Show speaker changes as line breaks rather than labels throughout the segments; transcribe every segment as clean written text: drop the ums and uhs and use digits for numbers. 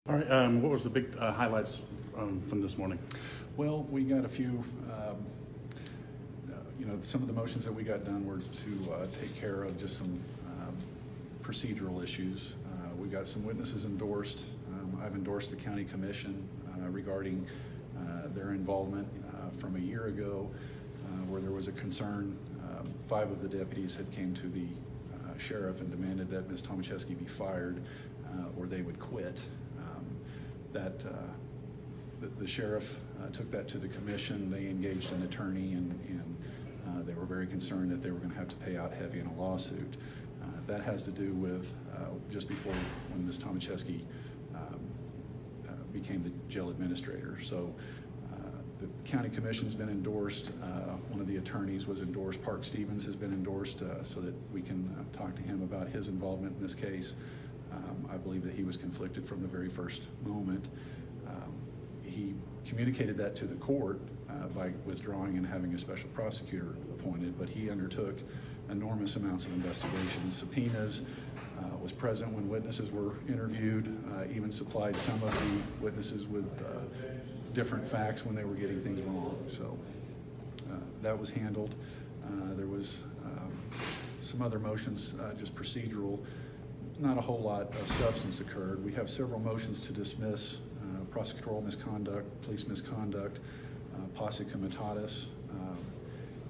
All right, what was the big highlights from this morning?
Well, we got a few, some of the motions that we got done were to take care of just some procedural issues. We got some witnesses endorsed. I've endorsed the county commission regarding their involvement from a year ago where there was a concern. 5 of the deputies had came to the sheriff and demanded that Ms. Tomaszewski be fired or they would quit. The sheriff took that to the commission. They engaged an attorney and they were very concerned that they were going to have to pay out heavy in a lawsuit. That has to do with just before when Ms. Tomaszewski became the jail administrator. So the county commission's been endorsed. One of the attorneys was endorsed. Park Stevens has been endorsed so that we can talk to him about his involvement in this case. I believe that he was conflicted from the very first moment. He communicated that to the court by withdrawing and having a special prosecutor appointed, but he undertook enormous amounts of investigations, subpoenas, was present when witnesses were interviewed, even supplied some of the witnesses with different facts when they were getting things wrong. So that was handled. There was some other motions, just procedural. Not a whole lot of substance occurred. We have several motions to dismiss prosecutorial misconduct, police misconduct, Posse Comits,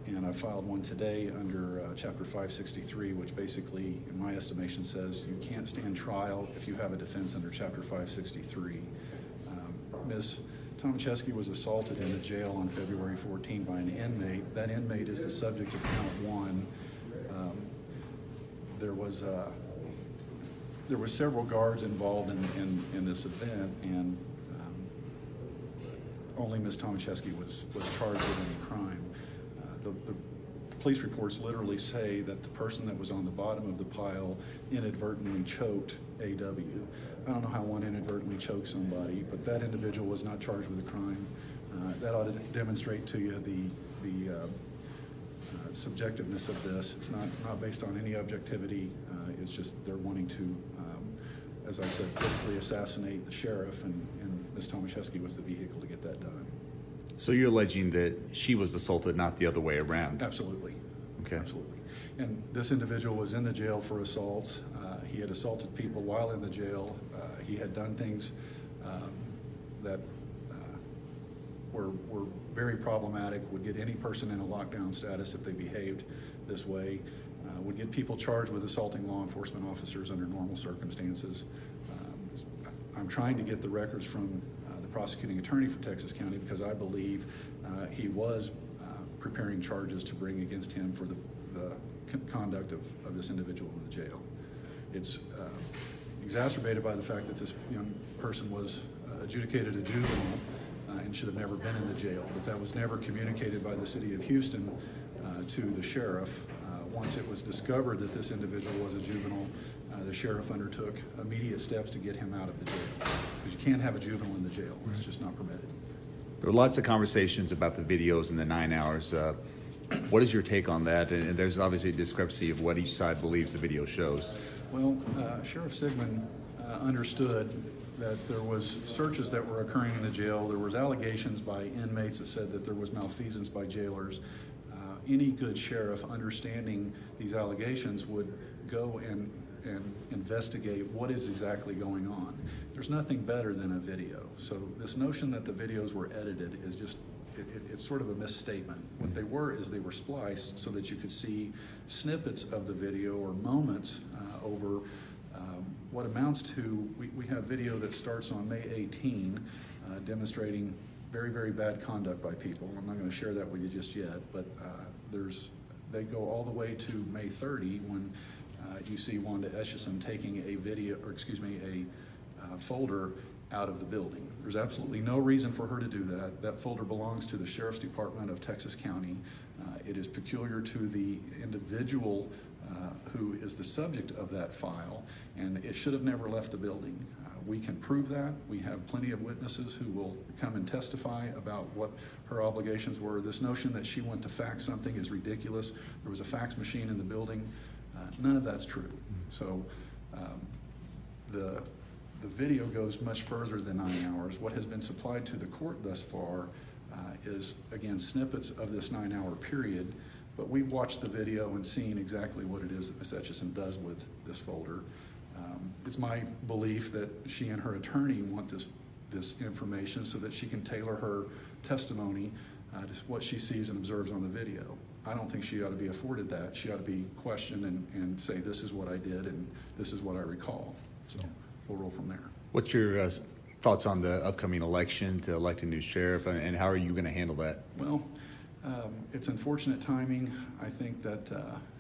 and I filed one today under Chapter 563, which basically, in my estimation, says you can't stand trial if you have a defense under Chapter 563. Ms. Tomaszewski was assaulted in the jail on February 14 by an inmate. That inmate is the subject of count 1. There was several guards involved in this event, and only Ms. Tomaszewski was charged with any crime. The police reports literally say that the person that was on the bottom of the pile inadvertently choked A.W. I don't know how one inadvertently choked somebody, but that individual was not charged with a crime. That ought to demonstrate to you the subjectiveness of this. It's not based on any objectivity. It's just they're wanting to, as I said, politically assassinate the sheriff, and Ms. Tomaszewski was the vehicle to get that done.
So you're alleging that she was assaulted, not the other way around?
Absolutely.
Okay.
Absolutely. And this individual was in the jail for assaults. He had assaulted people while in the jail. He had done things that were very problematic, would get any person in a lockdown status if they behaved this way, would get people charged with assaulting law enforcement officers under normal circumstances. I'm trying to get the records from the prosecuting attorney for Texas County because I believe he was preparing charges to bring against him for the conduct of this individual in the jail. It's exacerbated by the fact that this young person was adjudicated a juvenile and should have never been in the jail, but that was never communicated by the city of Houston to the sheriff. Once it was discovered that this individual was a juvenile, the sheriff undertook immediate steps to get him out of the jail, because you can't have a juvenile in the jail. It's just not permitted.
There were lots of conversations about the videos in the 9 hours. What is your take on that? And there's obviously a discrepancy of what each side believes the video shows.
Well, Sheriff Sigman understood that there was searches that were occurring in the jail. There was allegations by inmates that said that there was malfeasance by jailers. Any good sheriff understanding these allegations would go and investigate what is exactly going on. There's nothing better than a video. So this notion that the videos were edited is just, it's sort of a misstatement. What they were is they were spliced so that you could see snippets of the video or moments over what amounts to, we have video that starts on May 18 demonstrating very, very bad conduct by people. I'm not going to share that with you just yet, but they go all the way to May 30 when you see Wanda Eschison taking a folder out of the building. There's absolutely no reason for her to do that. That folder belongs to the Sheriff's Department of Texas County. It is peculiar to the individual who is the subject of that file, and it should have never left the building. We can prove that. We have plenty of witnesses who will come and testify about what her obligations were. This notion that she went to fax something is ridiculous. There was a fax machine in the building. None of that's true. So the The video goes much further than 9 hours. What has been supplied to the court thus far is, again, snippets of this 9-hour period, but we've watched the video and seen exactly what it is that Ms. Etchison does with this folder. It's my belief that she and her attorney want this information so that she can tailor her testimony to what she sees and observes on the video. I don't think she ought to be afforded that. She ought to be questioned and say, this is what I did and this is what I recall. So we'll roll from there.
What's your thoughts on the upcoming election to elect a new sheriff, and how are you going to handle that?
Well, it's unfortunate timing. I think that,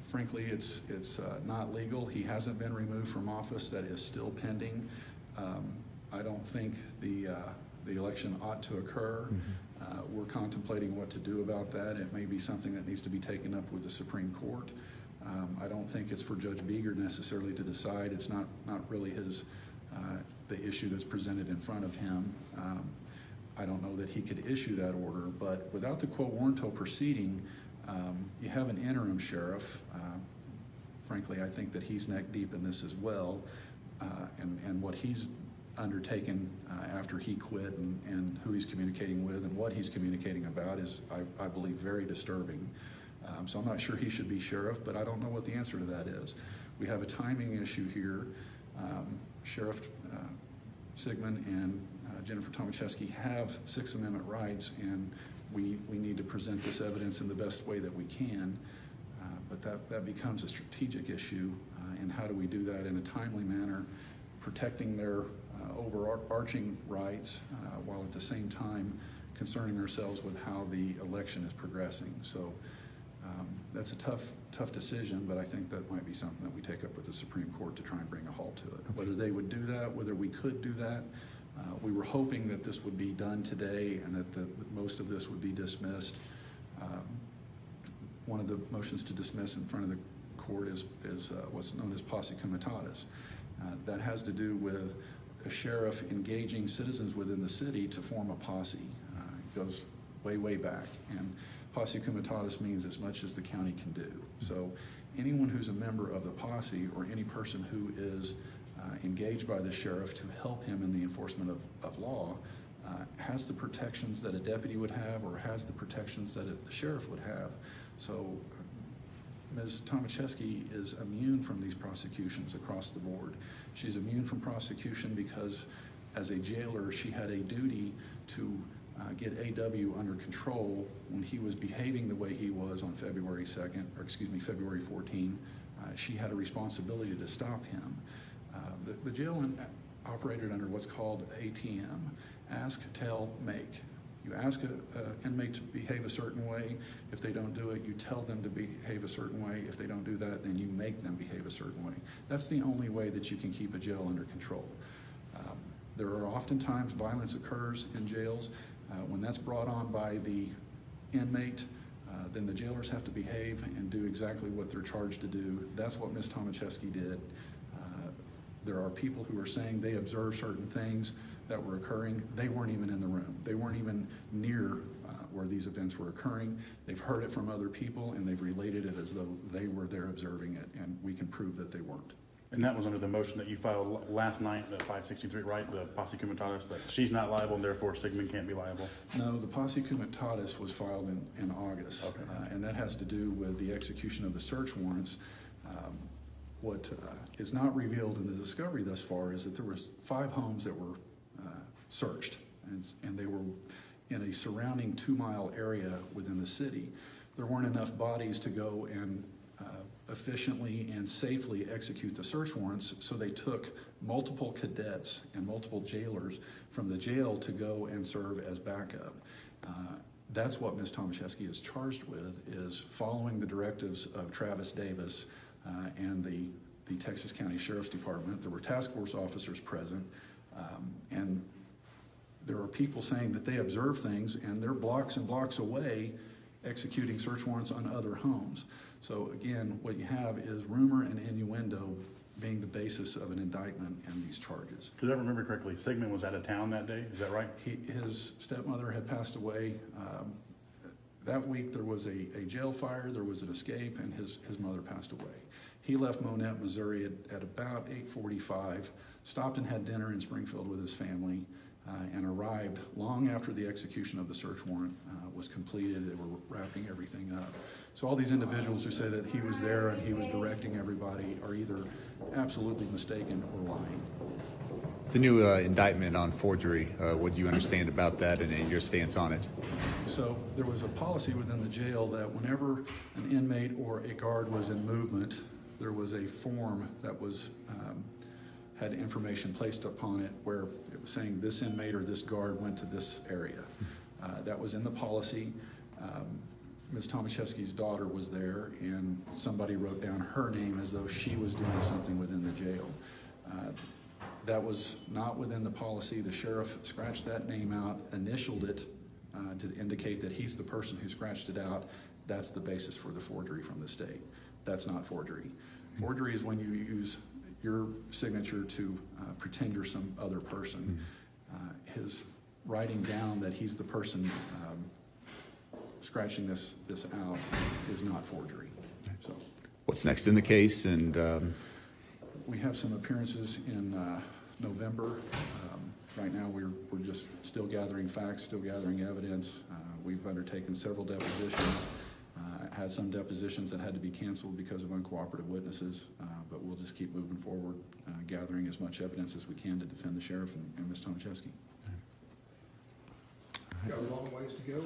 frankly, it's not legal. He hasn't been removed from office. That is still pending. I don't think the election ought to occur. We're contemplating what to do about that. It may be something that needs to be taken up with the Supreme Court. I don't think it's for Judge Beeger necessarily to decide. It's not really his the issue that's presented in front of him. I don't know that he could issue that order, but without the quo warranto proceeding, you have an interim sheriff. Frankly, I think that he's neck deep in this as well, and what he's undertaken after he quit and who he's communicating with and what he's communicating about is, I believe, very disturbing. So I'm not sure he should be sheriff, but I don't know what the answer to that is. We have a timing issue here. Sheriff Sigman and Jennifer Tomaszewski have Sixth Amendment rights, and we need to present this evidence in the best way that we can. But that becomes a strategic issue, and how do we do that in a timely manner, protecting their overarching rights while at the same time concerning ourselves with how the election is progressing. So that's a tough decision, but I think that might be something that we take up with the Supreme Court to try and bring a halt to it. Whether they would do that, whether we could do that, we were hoping that this would be done today and that most of this would be dismissed. One of the motions to dismiss in front of the court is what's known as Posse Comits. That has to do with a sheriff engaging citizens within the city to form a posse. It goes way back, and Posse Comits means as much as the county can do. So anyone who's a member of the posse or any person who is engaged by the sheriff to help him in the enforcement of law has the protections that a deputy would have or has the protections that the sheriff would have. So Ms. Tomaszewski is immune from these prosecutions across the board. She's immune from prosecution because as a jailer, she had a duty to get AW under control when he was behaving the way he was on February 14. She had a responsibility to stop him. The jail operated under what's called ATM, ask, tell, make. You ask an inmate to behave a certain way. If they don't do it, you tell them to behave a certain way. If they don't do that, then you make them behave a certain way. That's the only way that you can keep a jail under control. There are oftentimes violence occurs in jails. When that's brought on by the inmate, then the jailers have to behave and do exactly what they're charged to do. That's what Ms. Tomaszewski did. There are people who are saying they observed certain things that were occurring. They weren't even in the room. They weren't even near where these events were occurring. They've heard it from other people, and they've related it as though they were there observing it, and we can prove that they weren't.
And that was under the motion that you filed last night, the 563, right? The Posse Comits, that she's not liable and therefore Sigman can't be liable?
No, the Posse Comits was filed in August,
okay.
And that has to do with the execution of the search warrants. What is not revealed in the discovery thus far is that there was 5 homes that were searched, and they were in a surrounding 2-mile area within the city. There weren't enough bodies to go and efficiently and safely execute the search warrants, so they took multiple cadets and multiple jailers from the jail to go and serve as backup. That's what Ms. Tomaszewski is charged with, is following the directives of Travis Davis and the Texas County Sheriff's Department. There were task force officers present, and there are people saying that they observe things and they're blocks and blocks away executing search warrants on other homes. So again, what you have is rumor and innuendo being the basis of an indictment and these charges.
Because I remember correctly, Sigman was out of town that day, is that right?
His stepmother had passed away. That week there was a jail fire, there was an escape, and his mother passed away. He left Monette, Missouri at about 8:45, stopped and had dinner in Springfield with his family, and arrived long after the execution of the search warrant was completed. They were wrapping everything up. So all these individuals who say that he was there and he was directing everybody are either absolutely mistaken or lying.
The new indictment on forgery, what do you understand about that and your stance on it?
So there was a policy within the jail that whenever an inmate or a guard was in movement, there was a form that was had information placed upon it where it was saying this inmate or this guard went to this area. That was in the policy. Ms. Tomaszewski's daughter was there, and somebody wrote down her name as though she was doing something within the jail. That was not within the policy. The sheriff scratched that name out, initialed it to indicate that he's the person who scratched it out. That's the basis for the forgery from the state. That's not forgery. Forgery is when you use your signature to pretend you're some other person. His writing down that he's the person scratching this out is not forgery. So,
what's next in the case? And
we have some appearances in November. Right now we're just still gathering facts, still gathering evidence. We've undertaken several depositions, had some depositions that had to be canceled because of uncooperative witnesses, but we'll just keep moving forward, gathering as much evidence as we can to defend the sheriff and Ms. Tomaszewski.
Got a long ways to go.